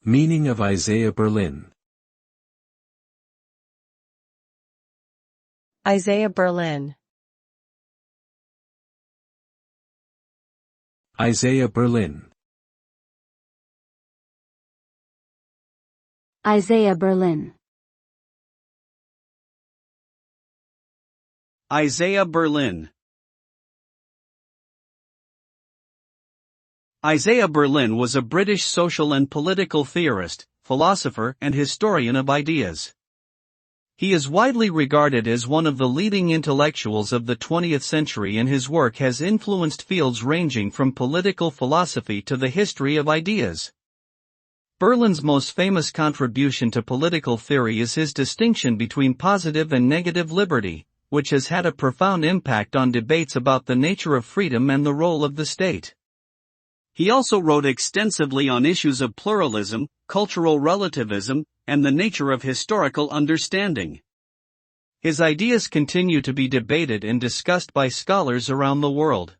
Meaning of Isaiah Berlin. Isaiah Berlin. Isaiah Berlin. Isaiah Berlin. Isaiah Berlin. Isaiah Berlin was a British social and political theorist, philosopher, and historian of ideas. He is widely regarded as one of the leading intellectuals of the 20th century, and his work has influenced fields ranging from political philosophy to the history of ideas. Berlin's most famous contribution to political theory is his distinction between positive and negative liberty, which has had a profound impact on debates about the nature of freedom and the role of the state. He also wrote extensively on issues of pluralism, cultural relativism, and the nature of historical understanding. His ideas continue to be debated and discussed by scholars around the world.